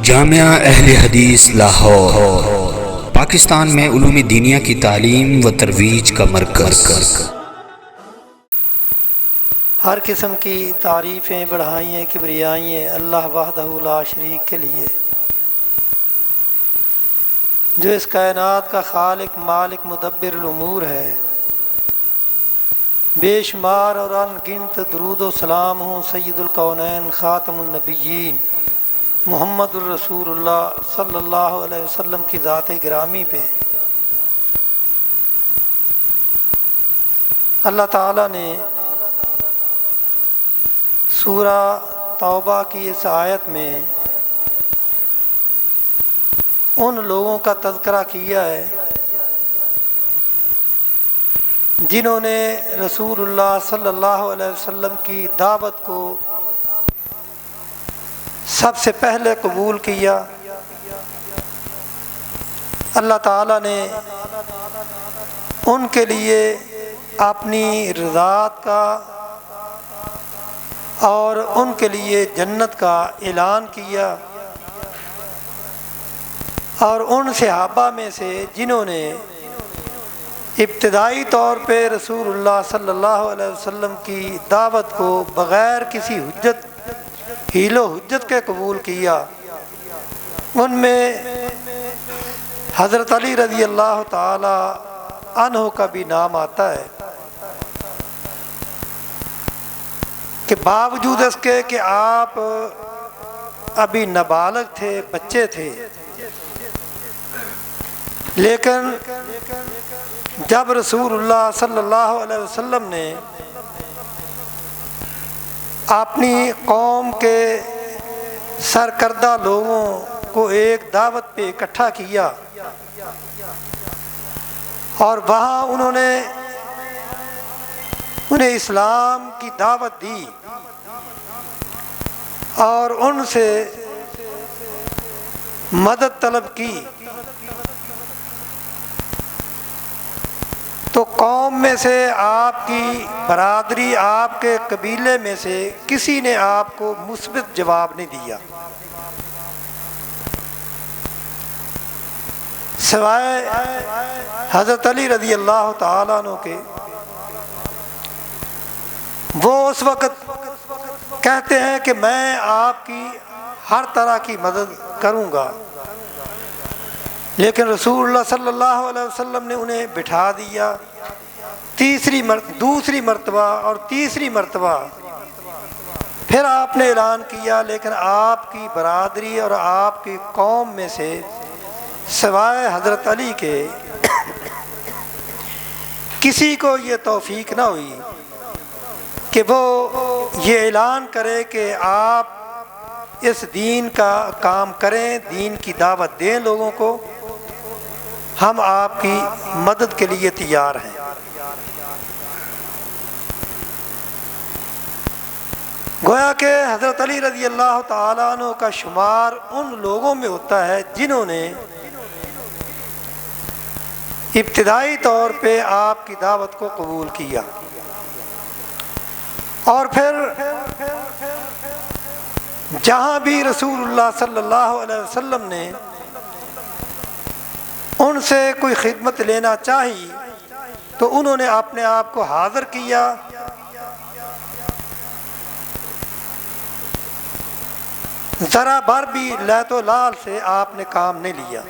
جامعہ اہل حدیث لاہور پاکستان میں علوم دینیہ کی تعلیم و ترویج کا مرکز۔ ہر قسم کی تعریفیں بڑھائیں کبریائیں اللہ وحدہ لا شریک کے لیے، جو اس کائنات کا خالق مالک مدبر الامور ہے۔ بے شمار اور ان گنت درود و سلام ہوں سید الکونین خاتم النبیین محمد الرسول اللہ صلی اللہ علیہ وسلم کی ذات گرامی پہ۔ اللہ تعالیٰ نے سورہ توبہ کی اس آیت میں ان لوگوں کا تذکرہ کیا ہے جنہوں نے رسول اللہ صلی اللہ علیہ وسلم کی دعوت کو سب سے پہلے قبول کیا۔ اللہ تعالیٰ نے ان کے لیے اپنی رضات کا اور ان کے لیے جنت کا اعلان کیا، اور ان صحابہ میں سے جنہوں نے ابتدائی طور پہ رسول اللہ صلی اللہ علیہ وسلم کی دعوت کو بغیر کسی حیل و حجت کے قبول کیا، ان میں حضرت علی رضی اللہ تعالی عنہ کا بھی نام آتا ہے کہ باوجود اس کے کہ آپ ابھی نابالغ تھے، بچے تھے، لیکن جب رسول اللہ صلی اللہ علیہ وسلم نے اپنی قوم کے سرکردہ لوگوں کو ایک دعوت پہ اکٹھا کیا اور وہاں انہیں اسلام کی دعوت دی اور ان سے مدد طلب کی، تو قوم میں سے آپ کی برادری، آپ کے قبیلے میں سے کسی نے آپ کو مثبت جواب نہیں دیا سوائے حضرت علی رضی اللہ تعالیٰ عنہ کے۔ وہ اس وقت کہتے ہیں کہ میں آپ کی ہر طرح کی مدد کروں گا، لیکن رسول اللہ صلی اللہ علیہ وسلم نے انہیں بٹھا دیا۔ دوسری مرتبہ اور تیسری مرتبہ پھر آپ نے اعلان کیا، لیکن آپ کی برادری اور آپ کی قوم میں سے سوائے حضرت علی کے کسی کو یہ توفیق نہ ہوئی کہ وہ یہ اعلان کرے کہ آپ اس دین کا کام کریں، دین کی دعوت دیں لوگوں کو، ہم آپ کی مدد کے لیے تیار ہیں۔ گویا کہ حضرت علی رضی اللہ تعالیٰ عنہ کا شمار ان لوگوں میں ہوتا ہے جنہوں نے ابتدائی طور پہ آپ کی دعوت کو قبول کیا، اور پھر جہاں بھی رسول اللہ صلی اللہ علیہ وسلم نے ان سے کوئی خدمت لینا چاہی تو انہوں نے اپنے آپ کو حاضر کیا، ذرا بھر بھی لیت و لال سے آپ نے کام نہیں لیا۔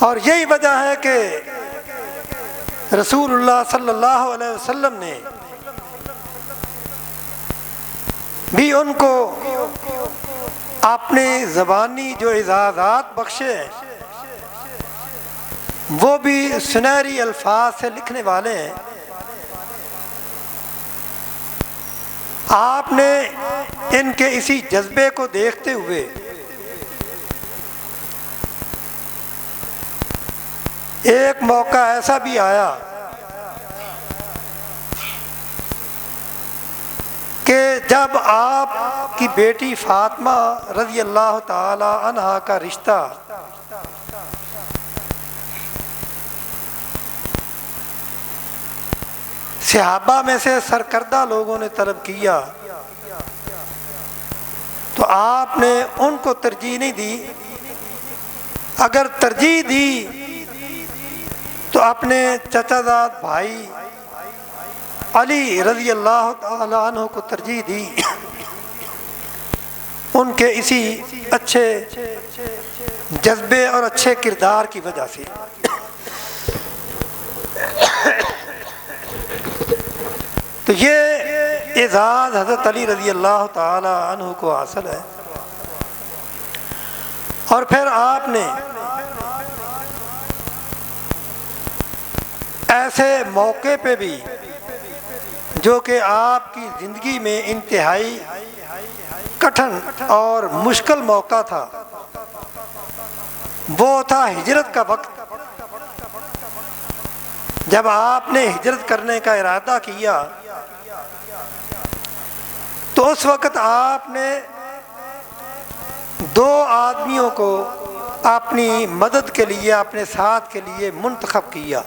اور یہی وجہ ہے کہ رسول اللہ صلی اللہ علیہ وسلم نے بھی ان کو اپنے زبانی جو اعزازات بخشے وہ بھی سنہری الفاظ سے لکھنے والے ہیں۔ آپ نے ان کے اسی جذبے کو دیکھتے ہوئے ایک موقع ایسا بھی آیا کہ جب آپ کی بیٹی فاطمہ رضی اللہ تعالی عنہا کا رشتہ صحابہ میں سے سرکردہ لوگوں نے طلب کیا تو آپ نے ان کو ترجیح نہیں دی، اگر ترجیح دی تو اپنے چچا زاد بھائی علی رضی اللہ تعالی عنہ کو ترجیح دی، ان کے اسی اچھے جذبے اور اچھے کردار کی وجہ سے۔ تو یہ اعزاز حضرت علی رضی اللہ تعالی عنہ کو حاصل ہے۔ اور پھر آپ نے ایسے موقع پہ بھی جو کہ آپ کی زندگی میں انتہائی کٹھن اور مشکل موقع تھا، وہ تھا ہجرت کا وقت۔ جب آپ نے ہجرت کرنے کا ارادہ کیا تو اس وقت آپ نے 2 آدمیوں کو اپنی مدد کے لیے، اپنے ساتھ کے لیے منتخب کیا۔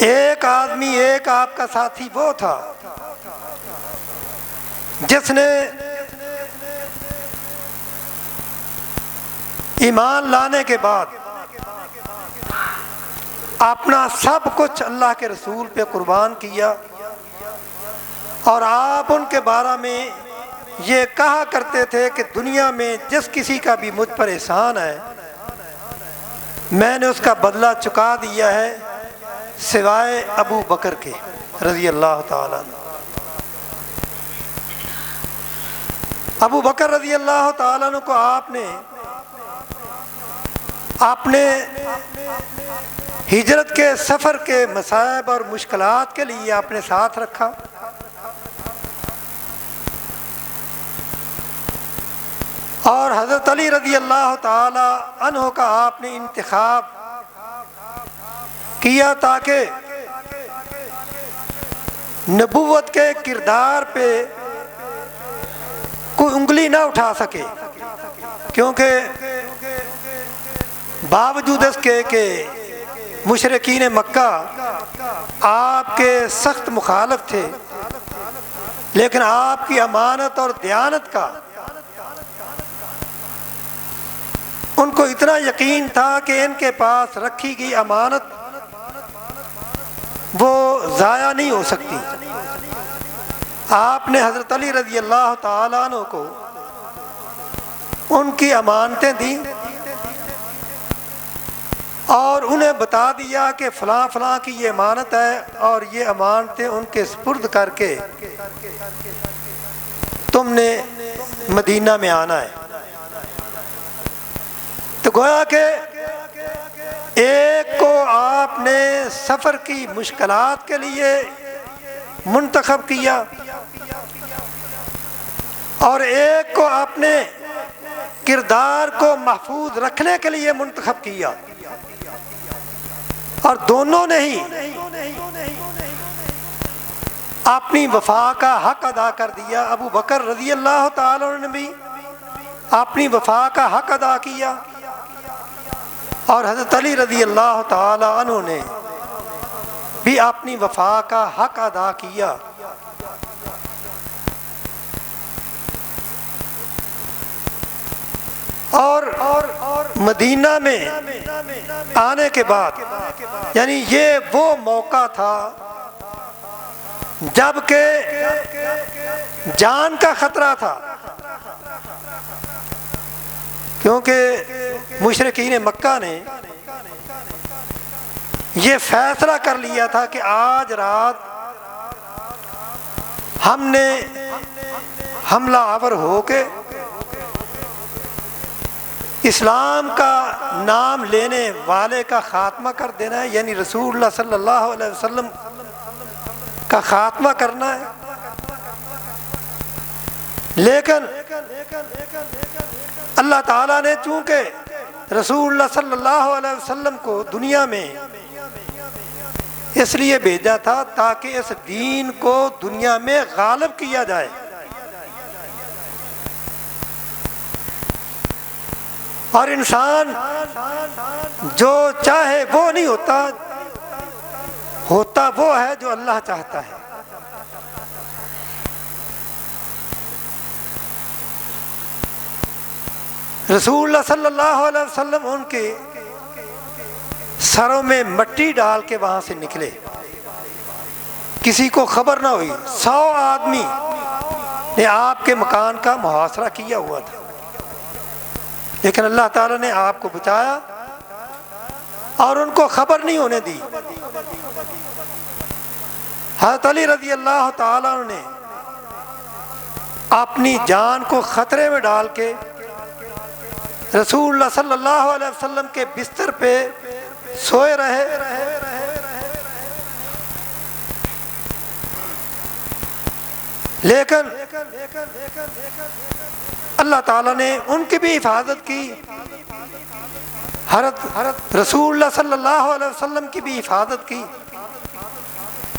ایک آدمی، ایک آپ کا ساتھی وہ تھا جس نے ایمان لانے کے بعد اپنا سب کچھ اللہ کے رسول پہ قربان کیا، اور آپ ان کے بارے میں یہ کہا کرتے تھے کہ دنیا میں جس کسی کا بھی مجھ پر احسان ہے میں نے اس کا بدلہ چکا دیا ہے سوائے ابو بکر کے رضی اللہ تعالیٰ عنہ۔ ابو بکر رضی اللہ تعالیٰ عنہ کو آپ نے اپنے ہجرت کے سفر کے مصائب اور مشکلات کے لیے اپنے ساتھ رکھا، اور حضرت علی رضی اللہ تعالی عنہ کا آپ نے انتخاب کیا تاکہ نبوت کے کردار پہ کوئی انگلی نہ اٹھا سکے، کیونکہ باوجود اس کے کہ مشرکین مکہ آپ کے سخت مخالف تھے، لیکن آپ کی امانت اور دیانت کا ان کو اتنا یقین تھا کہ ان کے پاس رکھی گئی امانت وہ ضائع نہیں ہو سکتی۔ آپ نے حضرت علی رضی اللہ تعالیٰ عنہ کو ان کی امانتیں دیں اور انہیں بتا دیا کہ فلاں فلاں کی یہ امانت ہے اور یہ امانتیں ان کے سپرد کر کے تم نے مدینہ میں آنا ہے۔ تو گویا کہ ایک کو آپ نے سفر کی مشکلات کے لیے منتخب کیا اور ایک کو اپنے کردار کو محفوظ رکھنے کے لیے منتخب کیا، اور دونوں نے ہی اپنی وفا کا حق ادا کر دیا۔ ابو بکر رضی اللہ تعالیٰ عنہ نے بھی اپنی وفا کا حق ادا کیا، اور حضرت علی رضی اللہ تعالیٰ عنہ نے بھی اپنی وفا کا حق ادا کیا۔ اور مدینہ میں آنے کے بعد یعنی یہ وہ موقع تھا جب کہ جان کا خطرہ تھا، کیونکہ مشرکین مکہ نے یہ فیصلہ کر لیا تھا کہ آج رات ہم نے حملہ آور ہو کے اسلام کا نام لینے والے کا خاتمہ کر دینا ہے، یعنی رسول اللہ صلی اللہ علیہ وسلم کا خاتمہ کرنا ہے۔ لیکن اللہ تعالیٰ نے چونکہ رسول اللہ صلی اللہ علیہ وسلم کو دنیا میں اس لیے بھیجا تھا تاکہ اس دین کو دنیا میں غالب کیا جائے، اور انسان جو چاہے وہ نہیں ہوتا، ہوتا وہ ہے جو اللہ چاہتا ہے۔ رسول اللہ صلی اللہ علیہ وسلم ان کے سروں میں مٹی ڈال کے وہاں سے نکلے، کسی کو خبر نہ ہوئی۔ 100 آدمی نے آپ کے مکان کا محاصرہ کیا ہوا تھا، لیکن اللہ تعالیٰ نے آپ کو بچایا اور ان کو خبر نہیں ہونے دی۔ حضرت علی رضی اللہ تعالیٰ عنہ نے اپنی جان کو خطرے میں ڈال کے رسول اللہ صلی اللہ علیہ وسلم کے بستر پہ سوئے رہے، لیکن اللہ تعالیٰ نے ان کی بھی حفاظت کی، حضرت رسول اللہ صلی اللہ علیہ وسلم کی بھی حفاظت کی،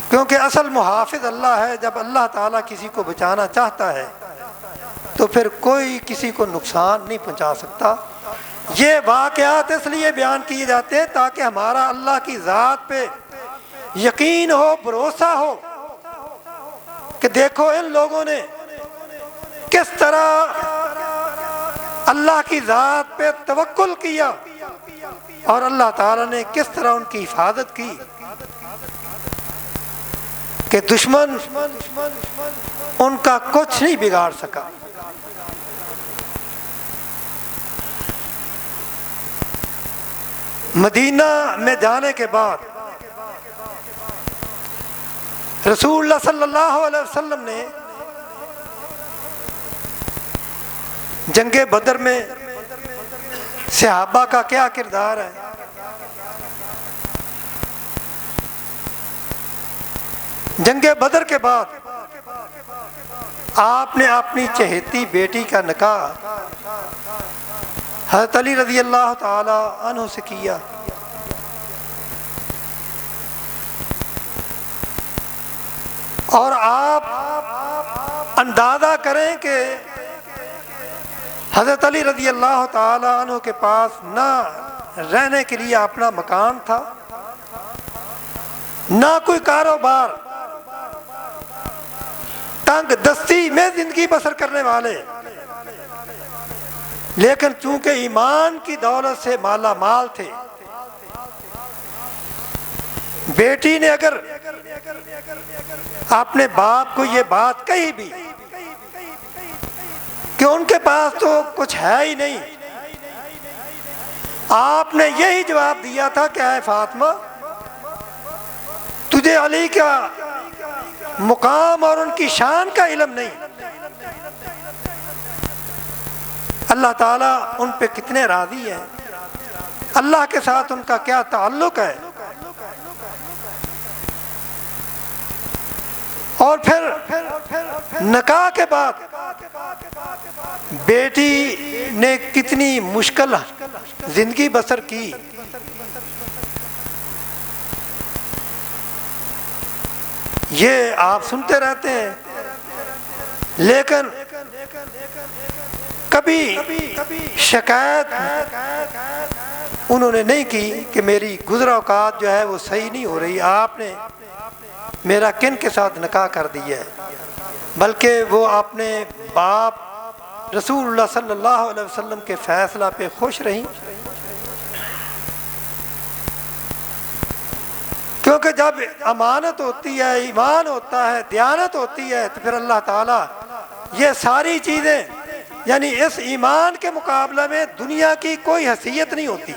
کیونکہ اصل محافظ اللہ ہے۔ جب اللہ تعالیٰ کسی کو بچانا چاہتا ہے تو پھر کوئی کسی کو نقصان نہیں پہنچا سکتا۔ یہ واقعات اس لیے بیان کیے جاتے ہیں تاکہ ہمارا اللہ کی ذات پہ یقین ہو، بھروسہ ہو کہ دیکھو ان لوگوں نے کس طرح اللہ کی ذات پہ توکل کیا اور اللہ تعالیٰ نے کس طرح ان کی حفاظت کی کہ دشمن ان کا کچھ نہیں بگاڑ سکا۔ مدینہ میں جانے کے بعد رسول اللہ صلی اللہ علیہ وسلم نے جنگ بدر میں صحابہ کا کیا کردار ہے؟ جنگ بدر کے بعد آپ نے اپنی چہیتی بیٹی کا نکاح حضرت علی رضی اللہ تعالی عنہ سے کیا۔ اور آپ اندازہ کریں کہ حضرت علی رضی اللہ تعالی عنہ کے پاس نہ رہنے کے لیے اپنا مکان تھا، نہ کوئی کاروبار، تنگ دستی میں زندگی بسر کرنے والے، لیکن چونکہ ایمان کی دولت سے مالا مال تھے۔ بیٹی نے اگر اپنے باپ کو یہ بات کہی بھی کہ ان کے پاس تو کچھ ہے ہی نہیں، آپ نے یہی جواب دیا تھا کہ اے فاطمہ، تجھے علی کا مقام اور ان کی شان کا علم نہیں۔ اللہ تعالیٰ ان پہ کتنے راضی ہیں، اللہ کے ساتھ ان کا کیا تعلق ہے۔ اور پھر نکاح کے بعد بیٹی نے کتنی مشکل زندگی بسر کی۔ یہ آپ سنتے رہتے ہیں، لیکن کبھی شکایت انہوں نے نہیں کی کہ میری گزرا اوقات جو ہے وہ صحیح نہیں ہو رہی، آپ نے میرا کن کے ساتھ نکاح کر دیا ہے، بلکہ وہ اپنے باپ رسول اللہ صلی اللہ علیہ وسلم کے فیصلہ پہ خوش رہیں، کیونکہ جب امانت ہوتی ہے، ایمان ہوتا ہے، دیانت ہوتی ہے، تو پھر اللہ تعالیٰ یہ ساری چیزیں، یعنی اس ایمان کے مقابلے میں دنیا کی کوئی حیثیت نہیں ہوتی۔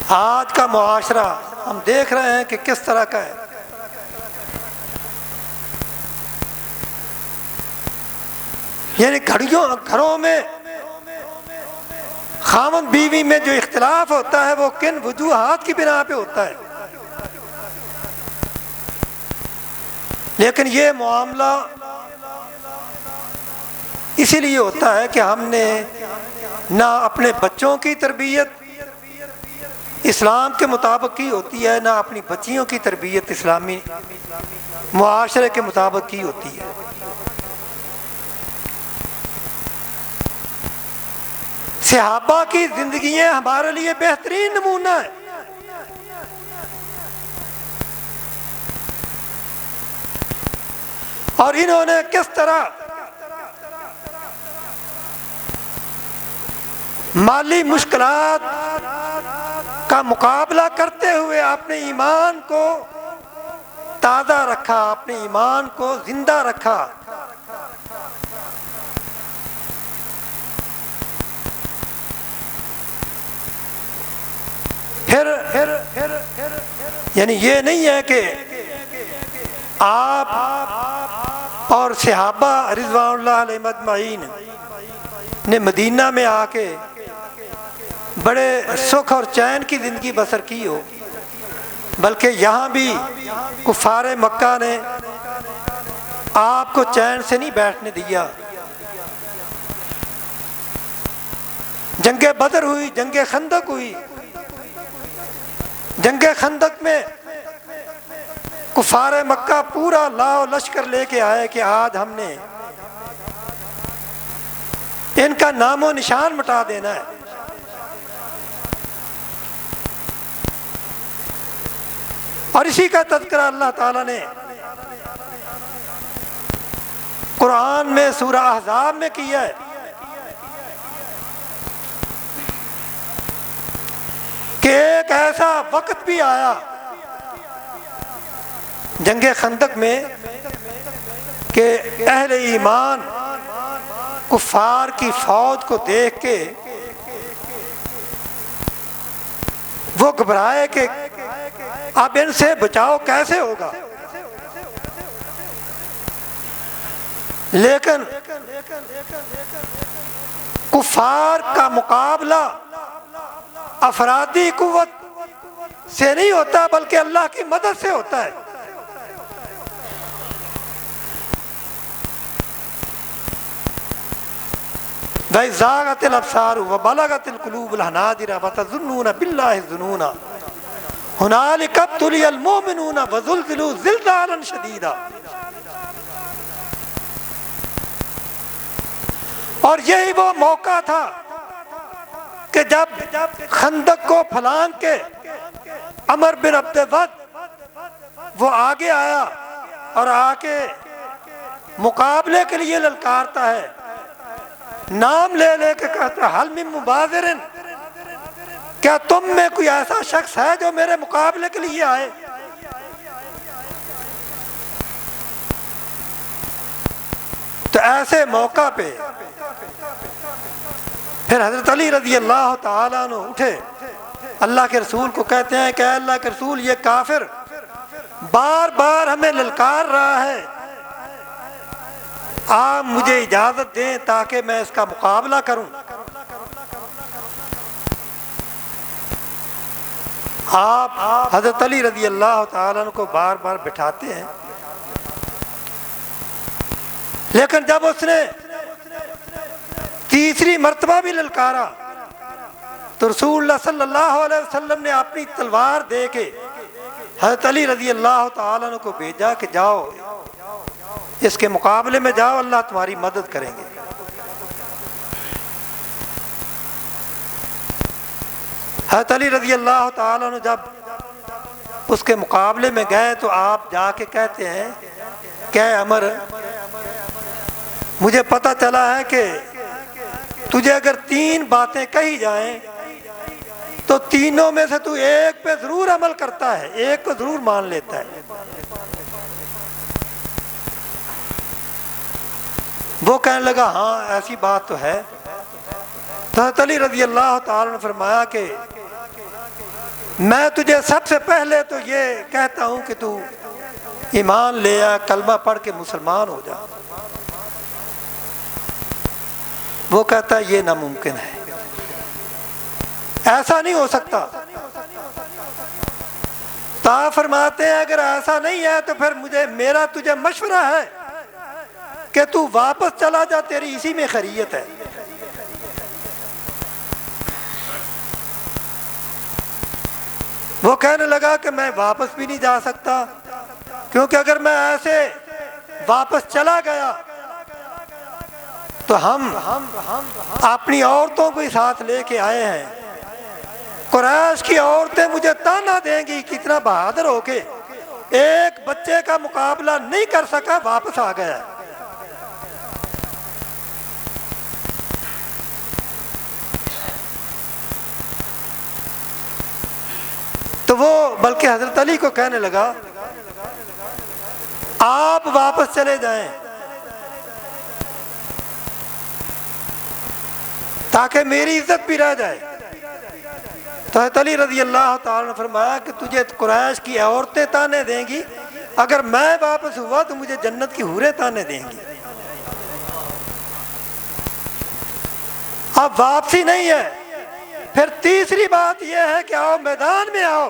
آج کا معاشرہ ہم دیکھ رہے ہیں کہ کس طرح کا ہے۔ یعنی گھروں میں خاوند بیوی میں جو اختلاف ہوتا ہے وہ کن وجوہات کی بنا پہ ہوتا ہے، لیکن یہ معاملہ اسی لیے ہوتا ہے کہ ہم نے نہ اپنے بچوں کی تربیت اسلام کے مطابق کی ہوتی ہے، نہ اپنی بچیوں کی تربیت اسلامی معاشرے کے مطابق کی ہوتی ہے۔ صحابہ کی زندگیاں ہمارے لیے بہترین نمونہ ہے۔ اور انہوں نے کس طرح مالی مشکلات کا مقابلہ کرتے ہوئے اپنے ایمان کو تازہ رکھا، اپنے ایمان کو زندہ رکھا۔ پھر یعنی یہ نہیں ہے کہ آپ اور صحابہ رضوان اللہ علیہم اجمعین نے مدینہ میں آ کے بڑے سکھ اور چین کی زندگی بسر کی ہو، بلکہ یہاں بھی کفار مکہ نے آپ کو چین سے نہیں بیٹھنے دیا۔ جنگ بدر ہوئی، جنگ خندق ہوئی۔ جنگ خندق میں کفار مکہ پورا لاؤ لشکر لے کے آئے کہ آج ہم نے ان کا نام و نشان مٹا دینا ہے۔ اور اسی کا تذکرہ اللہ تعالیٰ نے قرآن میں سورہ احزاب میں کیا ہے کہ ایک ایسا وقت بھی آیا جنگ خندق میں کہ اہل ایمان کفار کی فوج کو دیکھ کے وہ گھبرائے کہ اب ان سے بچاؤ کیسے ہوگا، لیکن کفار کا مقابلہ افرادی قوت سے نہیں ہوتا بلکہ اللہ کی مدد سے ہوتا ہے۔ وَإِذْ زَاغَتِ الْأَبْصَارُ وَبَلَغَتِ الْقُلُوبُ الْحَنَاجِرَ وَتَظُنُّونَ بِاللَّهِ الظُّنُونَ هُنَالِكَ ابْتُلِيَ الْمُؤْمِنُونَ وَزُلْزِلُوا زِلْزَالًا شَدِيدًا۔ اور یہی وہ موقع تھا کہ جب خندق کو پھلانگ کے عمر بن عبد ود وہ آگے آیا اور آ کے مقابلے کے لیے للکارتا ہے، نام لے لے کے کہتا ہے حل من مبادرن، کیا تم میں کوئی ایسا شخص ہے جو میرے مقابلے کے لیے آئے؟ تو ایسے موقع پہ پھر حضرت علی رضی اللہ تعالیٰ عنہ اٹھے، اللہ کے رسول کو کہتے ہیں کہ اے اللہ کے رسول یہ کافر بار بار ہمیں للکار رہا ہے، آپ مجھے اجازت دیں تاکہ میں اس کا مقابلہ کروں۔ آپ حضرت علی رضی اللہ تعالیٰ عنہ کو بار بار بٹھاتے ہیں، لیکن جب اس نے تیسری مرتبہ بھی للکارا تو رسول اللہ صلی اللہ علیہ وسلم نے اپنی تلوار دے کے حضرت علی رضی اللہ تعالیٰ عنہ کو بھیجا کہ جاؤ اس کے مقابلے میں جاؤ، اللہ تمہاری مدد کریں گے۔ حضرت علی رضی اللہ تعالیٰ عنہ جب اس کے مقابلے میں گئے تو آپ جا کے کہتے ہیں کہ اے عمر، مجھے پتہ چلا ہے کہ تجھے اگر 3 باتیں کہی جائیں تو تینوں میں سے تو ایک پہ ضرور عمل کرتا ہے، ایک کو ضرور مان لیتا ہے۔ وہ کہنے لگا ہاں ایسی بات تو ہے۔ تو حضرت علی رضی اللہ تعالیٰ نے فرمایا کہ میں تجھے سب سے پہلے تو یہ کہتا ہوں کہ تو ایمان لے آ، کلمہ پڑھ کے مسلمان ہو جا۔ وہ کہتا ہے یہ ناممکن ہے، ایسا نہیں ہو سکتا۔ تو آپ فرماتے ہیں اگر ایسا نہیں ہے تو پھر میرا تجھے مشورہ ہے کہ تو واپس چلا جا، تیری اسی میں خیریت ہے۔ وہ کہنے لگا کہ میں واپس بھی نہیں جا سکتا، کیونکہ اگر میں ایسے واپس چلا گیا تو ہم اپنی عورتوں کو ساتھ لے کے آئے ہیں، قریش کی عورتیں مجھے تانا دیں گی کتنا بہادر ہو کے ایک بچے کا مقابلہ نہیں کر سکا، واپس آ گیا۔ تو وہ بلکہ حضرت علی کو کہنے لگا آپ واپس چلے جائیں تاکہ میری عزت بھی رہ جائے۔ تو حضرت علی رضی اللہ تعالیٰ نے فرمایا کہ تجھے قریش کی عورتیں تانے دیں گی، اگر میں واپس ہوا تو مجھے جنت کی حوریں تانے دیں گی۔ اب واپسی نہیں ہے۔ پھر تیسری بات یہ ہے کہ آؤ میدان میں آؤ،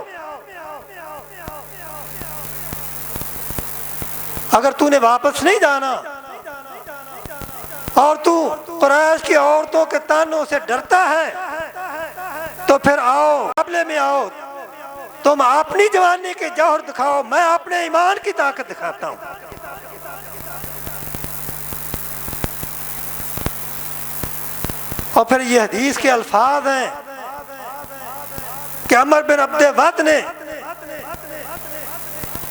اگر تو نے واپس نہیں جانا اور تو قریش کی عورتوں کے تانوں سے ڈرتا ہے تو پھر آؤ مقابلے میں آؤ، تم اپنی جوانی کے جوہر دکھاؤ، میں اپنے ایمان کی طاقت دکھاتا ہوں۔ اور پھر یہ حدیث کے الفاظ ہیں کہ عمر بن عبد ود نے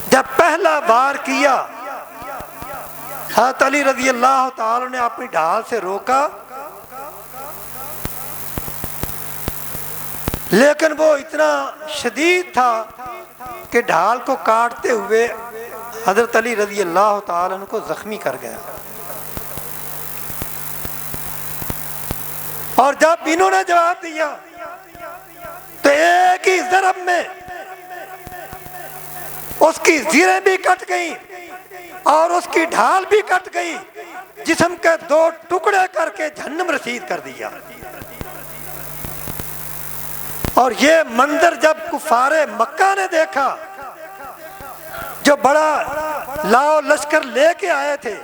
جب پہلا وار کیا، حضرت علی رضی اللہ تعالی نے اپنی ڈھال سے روکا، لیکن وہ اتنا شدید تھا کہ ڈھال کو کاٹتے ہوئے حضرت علی رضی اللہ تعالی عنہ کو زخمی کر گیا۔ اور جب انہوں نے جواب دیا تو ایک ہی ضرب میں اس کی زیریں بھی کٹ گئیں اور اس کی ڈھال بھی کٹ گئی، جسم کے دو ٹکڑے کر کے جہنم رسید کر دیا۔ اور یہ منظر جب کفار مکہ نے دیکھا، جو بڑا لاؤ لشکر لے کے آئے تھے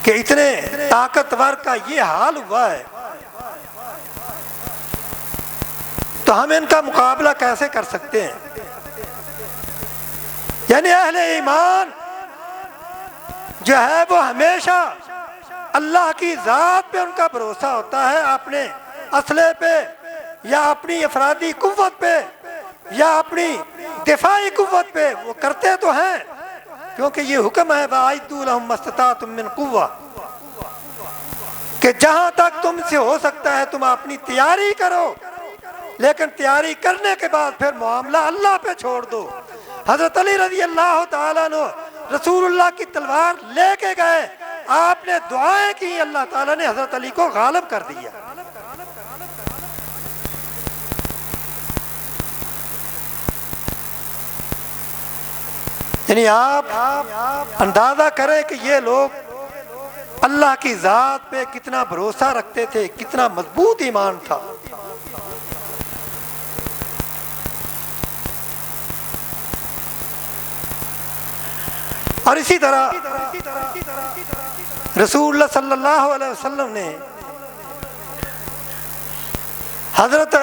کہ اتنے طاقتور کا یہ حال ہوا ہے، تو ہم ان کا مقابلہ کیسے کر سکتے ہیں؟ یعنی اہل ایمان جو ہے وہ ہمیشہ اللہ کی ذات پہ ان کا بھروسہ ہوتا ہے، اپنے اسلحے پہ یا اپنی افرادی قوت پہ یا اپنی دفاعی قوت پہ وہ کرتے تو ہیں، کیونکہ یہ حکم ہے وَأَعِدُّوا لَهُم مَّا اسْتَطَعْتُم مِّن قُوَّةٍ، کہ جہاں تک تم سے ہو سکتا ہے تم اپنی تیاری کرو، لیکن تیاری کرنے کے بعد پھر معاملہ اللہ پہ چھوڑ دو۔ حضرت علی رضی اللہ تعالیٰ عنہ رسول اللہ کی تلوار لے کے گئے، آپ نے دعائیں کی، اللہ تعالیٰ نے حضرت علی کو غالب کر دیا۔ یعنی آپ اندازہ کریں کہ یہ لوگ اللہ کی ذات پہ کتنا بھروسہ رکھتے تھے، کتنا مضبوط ایمان تھا۔ اور اسی طرح رسول اللہ صلی اللہ علیہ وسلم نے حضرت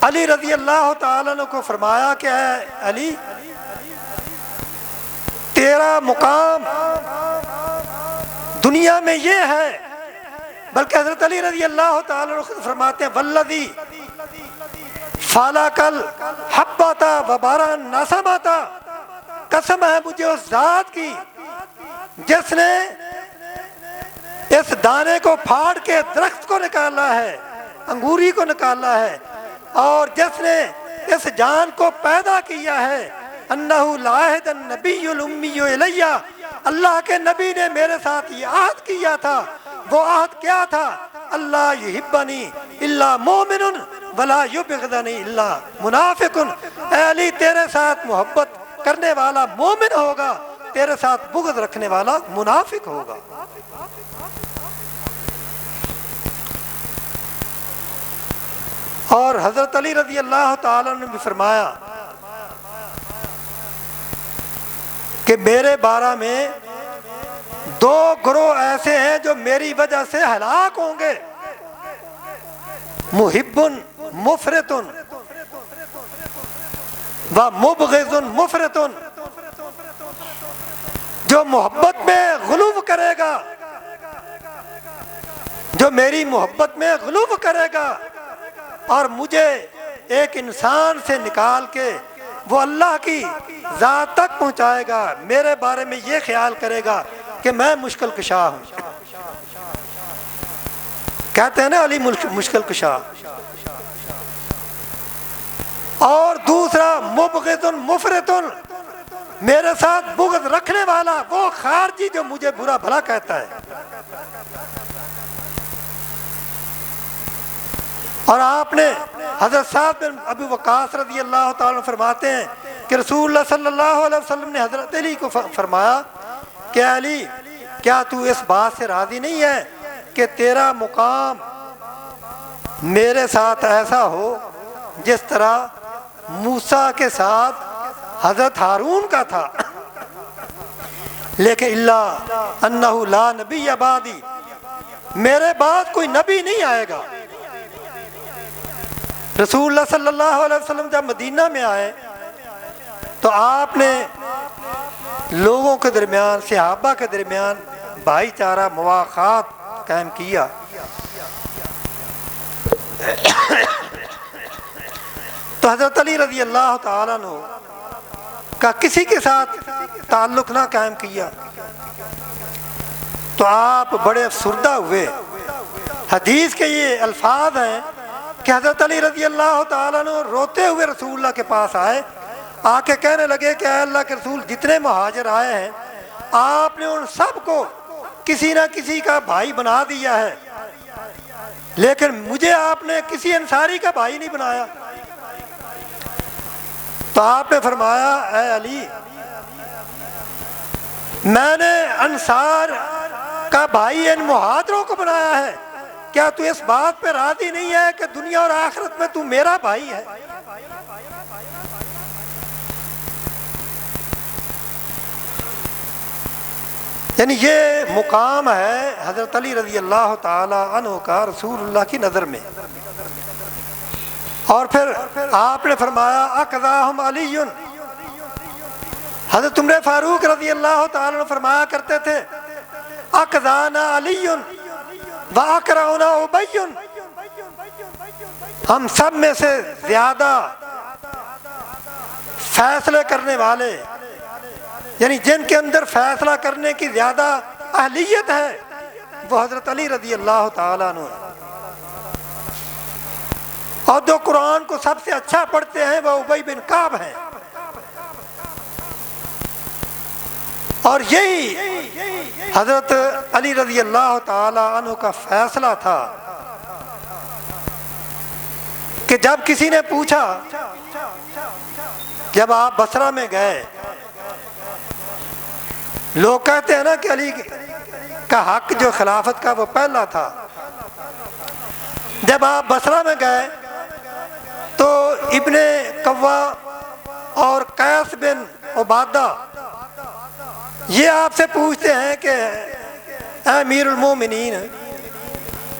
علی رضی اللہ تعالیٰ عنہ کو فرمایا کہ اے علی، تیرا مقام دنیا میں یہ ہے، بلکہ حضرت علی رضی اللہ تعالیٰ عنہ خود فرماتے ہیں والذی فالق الحبۃ وبرأ النسمۃ، قسم ہے مجھے اس ذات کی جس نے اس دانے کو پھاڑ کے درخت کو نکالا ہے، انگوری کو نکالا ہے، اور جس نے اس جان کو پیدا کیا ہے، انہ لاعہد النبی الامی الیہ، اللہ کے نبی نے میرے ساتھ یہ عہد کیا تھا۔ وہ عہد کیا تھا؟ اللہ یحبنی الا مومن ولا یبغضنی الا منافق۔ اے علی، تیرے ساتھ محبت کرنے والا مومن ہوگا، تیرے ساتھ بغض رکھنے والا منافق ہوگا۔ اور حضرت علی رضی اللہ تعالیٰ نے بھی فرمایا کہ میرے بارے میں دو گروہ ایسے ہیں جو میری وجہ سے ہلاک ہوں گے، محب مفرط و مبغض مفرط، جو محبت میں غلو کرے گا، جو میری محبت میں غلو کرے گا اور مجھے ایک انسان سے نکال کے وہ اللہ کی ذات تک پہنچائے گا، میرے بارے میں یہ خیال کرے گا کہ میں مشکل کشا ہوں. کہتے ہیں نا علی مشکل کشا. اور دوسرا مبغض مفرط، میرے ساتھ بغض رکھنے والا وہ خارجی جو مجھے برا بھلا کہتا ہے. اور آپ نے حضرت سعد بن ابی وقاص رضی اللہ تعالیٰ فرماتے ہیں کہ رسول اللہ صلی اللہ علیہ وسلم نے حضرت علی کو فرمایا کہ علی کیا تو اس بات سے راضی نہیں ہے کہ تیرا مقام میرے ساتھ ایسا ہو جس طرح موسیٰ کے ساتھ حضرت ہارون کا تھا، لیکن اللہ انہ لا نبی بعدی، میرے بعد کوئی نبی نہیں آئے گا. رسول اللہ صلی اللہ علیہ وسلم جب مدینہ میں آئے تو آپ نے لوگوں کے درمیان، صحابہ کے درمیان بھائی چارہ مواخات قائم کیا. تو حضرت علی رضی اللہ تعالیٰ عنہ کا کسی کے ساتھ تعلق نہ قائم کیا تو آپ بڑے افسردہ ہوئے. حدیث کے یہ الفاظ ہیں کہ حضرت علی رضی اللہ تعالیٰ عنہ روتے ہوئے رسول اللہ کے پاس آئے، آ کے کہنے لگے کہ اے اللہ کے رسول، جتنے مہاجر آئے ہیں آپ نے ان سب کو کسی نہ کسی کا بھائی بنا دیا ہے، لیکن مجھے آپ نے کسی انصاری کا بھائی نہیں بنایا. تو آپ نے فرمایا اے علی، میں نے انصار کا بھائی ان مہاجروں کو بنایا ہے، کیا تو اس بات پہ راضی نہیں ہے کہ دنیا اور آخرت میں تو میرا بھائی ہے؟ یعنی یہ مقام ہے حضرت علی رضی اللہ تعالی عنہ کا رسول اللہ کی نظر میں. اور پھر آپ نے فرمایا اقضاہم علی، حضرت عمر فاروق رضی اللہ تعالی عنہ فرمایا کرتے تھے اقضانا علی وَأَقْرَعُنَا عُبَيٌّ، ہم سب میں سے زیادہ فیصلے کرنے والے، یعنی جن کے اندر فیصلہ کرنے کی زیادہ اہلیت ہے، وہ حضرت علی رضی اللہ تعالیٰ عنہ ہے. اور جو قرآن کو سب سے اچھا پڑھتے ہیں وہ ابی بن کعب ہیں. اور یہی حضرت علی رضی اللہ تعالی عنہ کا فیصلہ تھا کہ جب کسی نے پوچھا، جب آپ بصرہ میں گئے، لوگ کہتے ہیں نا کہ علی کا حق جو خلافت کا وہ پہلا تھا. جب آپ بصرہ میں گئے تو ابن قوا اور قیس بن عبادہ یہ آپ سے پوچھتے ہیں کہ اے امیر المومنین،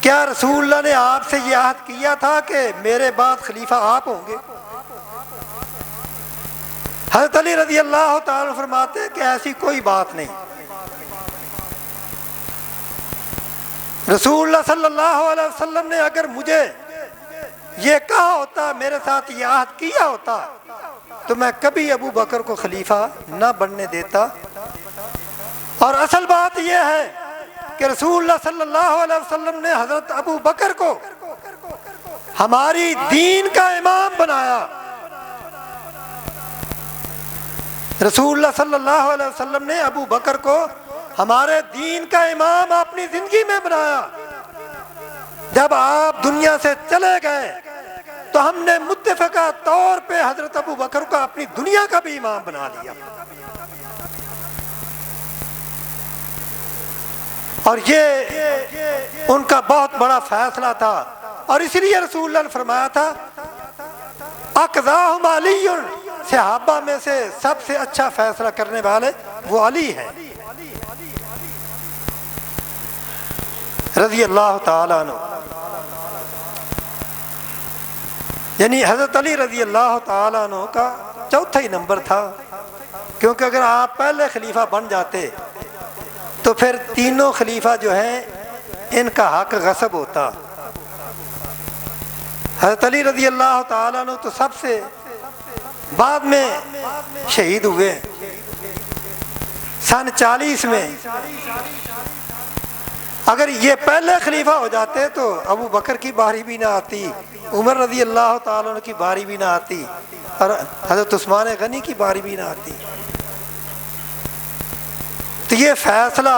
کیا رسول اللہ نے آپ سے یہ عہد کیا تھا کہ میرے بعد خلیفہ آپ ہوں گے؟ حضرت علی رضی اللہ تعالیٰ فرماتے ہیں کہ ایسی کوئی بات نہیں. رسول اللہ صلی اللہ علیہ وسلم نے اگر مجھے یہ کہا ہوتا، میرے ساتھ یہ عہد کیا ہوتا، تو میں کبھی ابو بکر کو خلیفہ نہ بننے دیتا. اور اصل بات یہ ہے کہ رسول اللہ صلی اللہ علیہ وسلم نے حضرت ابو بکر کو ہماری دین کا امام بنایا. رسول اللہ صلی اللہ علیہ وسلم نے ابو بکر کو ہمارے دین کا امام اپنی زندگی میں بنایا. جب آپ دنیا سے چلے گئے تو ہم نے متفقہ طور پہ حضرت ابو بکر کو اپنی دنیا کا بھی امام بنا لیا. اور یہ ان کا بہت بڑا فیصلہ تھا. اور اس لیے رسول اللہ نے فرمایا تھا اقضاہم علی، صحابہ میں سے سب سے اچھا فیصلہ کرنے والے وہ علی ہیں رضی اللہ تعالیٰ عنہ. یعنی حضرت علی رضی اللہ تعالیٰ عنہ کا چوتھا ہی نمبر تھا، کیونکہ اگر آپ پہلے خلیفہ بن جاتے تو پھر تینوں خلیفہ جو ہیں ان کا حق غصب ہوتا. حضرت علی رضی اللہ تعالیٰ عنہ تو سب سے بعد میں شہید ہوئے سن 40 میں. اگر یہ پہلے خلیفہ ہو جاتے تو ابو بکر کی باری بھی نہ آتی، عمر رضی اللہ تعالیٰ عنہ کی باری بھی نہ آتی، اور حضرت عثمان غنی کی باری بھی نہ آتی. تو یہ فیصلہ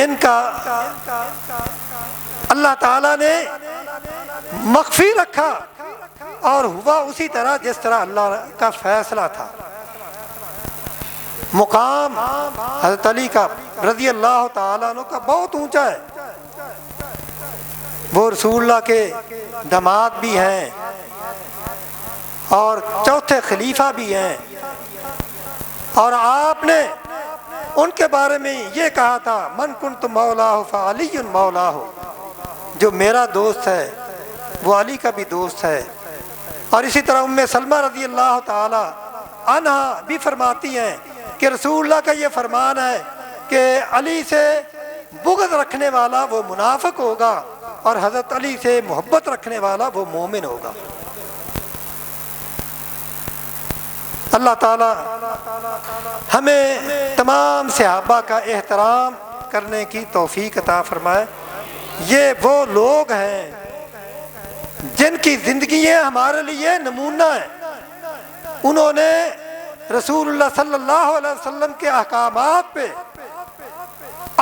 ان کا اللہ تعالیٰ نے مخفی رکھا اور ہوا اسی طرح جس طرح اللہ کا فیصلہ تھا. مقام حضرت علی کا رضی اللہ تعالیٰ عنہ کا بہت اونچا ہے. وہ رسول اللہ کے داماد بھی ہیں اور چوتھے خلیفہ بھی ہیں، اور آپ نے ان کے بارے میں یہ کہا تھا من کنت مولاہ فعلی مولاہ، جو میرا دوست ہے وہ علی کا بھی دوست ہے. اور اسی طرح ام سلمہ رضی اللہ تعالی عنہا بھی فرماتی ہیں کہ رسول اللہ کا یہ فرمان ہے کہ علی سے بغض رکھنے والا وہ منافق ہوگا اور حضرت علی سے محبت رکھنے والا وہ مومن ہوگا. اللہ تعالی ہمیں تمام صحابہ کا احترام کرنے کی توفیق عطا فرمائے. یہ وہ لوگ ہیں جن کی زندگیاں ہمارے لیے نمونہ ہیں. انہوں نے رسول اللہ صلی اللہ علیہ وسلم کے احکامات پہ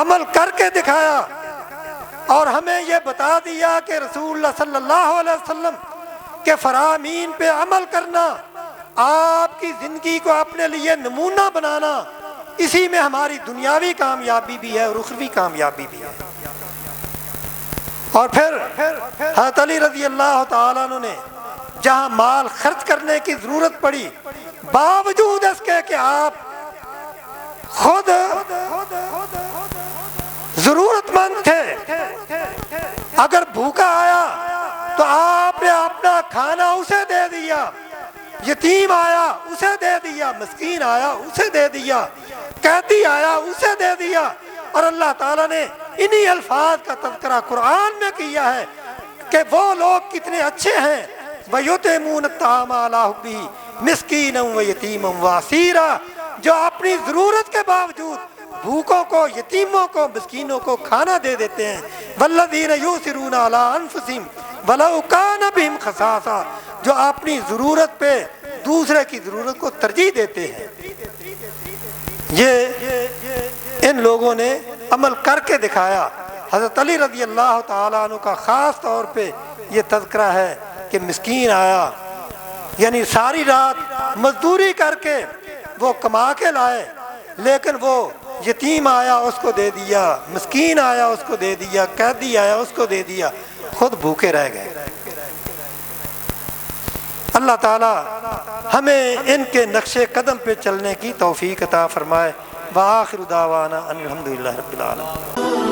عمل کر کے دکھایا اور ہمیں یہ بتا دیا کہ رسول اللہ صلی اللہ علیہ وسلم کے فرامین پہ عمل کرنا، آپ کی زندگی کو اپنے لیے نمونہ بنانا، اسی میں ہماری دنیاوی کامیابی بھی ہے اور اخروی کامیابی بھی ہے. اور پھر حضرت علی رضی اللہ تعالیٰ عنہ نے جہاں مال خرچ کرنے کی ضرورت پڑی، باوجود اس کے کہ آپ خود ضرورت مند تھے، اگر بھوکا آیا تو آپ نے اپنا کھانا اسے دے دیا، یتیم آیا اسے دے دیا، مسکین آیا اسے دے دیا، قیدی آیا اسے دے دیا. اور اللہ تعالیٰ نے انہی الفاظ کا تذکرہ قرآن میں کیا ہے کہ وہ لوگ کتنے اچھے ہیں. وَيُطْعِمُونَ الطَّعَامَ عَلَىٰ حُبِّهِ مِسْكِينًا وَيَتِيمًا وَأَسِيرًا، جو اپنی ضرورت کے باوجود بھوکوں کو، یتیموں کو، مسکینوں کو کھانا دے دیتے ہیں. وَالَّذِينَ يُؤْثِرُونَ عَلَىٰ أَنفُسِهِمْ وَلَوْ كَانَ بِهِمْ خَصَاصَةٌ، جو اپنی ضرورت پہ دوسرے کی ضرورت کو ترجیح دیتے ہیں. یہ ان لوگوں نے عمل کر کے دکھایا. حضرت علی رضی اللہ تعالیٰ عنہ کا خاص طور پہ یہ تذکرہ ہے کہ مسکین آیا، یعنی ساری رات مزدوری کر کے وہ کما کے لائے، لیکن وہ یتیم آیا اس کو دے دیا، مسکین آیا اس کو دے دیا، قیدی آیا اس کو دے دیا، خود بھوکے رہ گئے. اللہ تعالی ہمیں ان کے نقش قدم پہ چلنے کی توفیق عطا فرمائے. وآخر دعوانا ان الحمدللہ رب العالمین.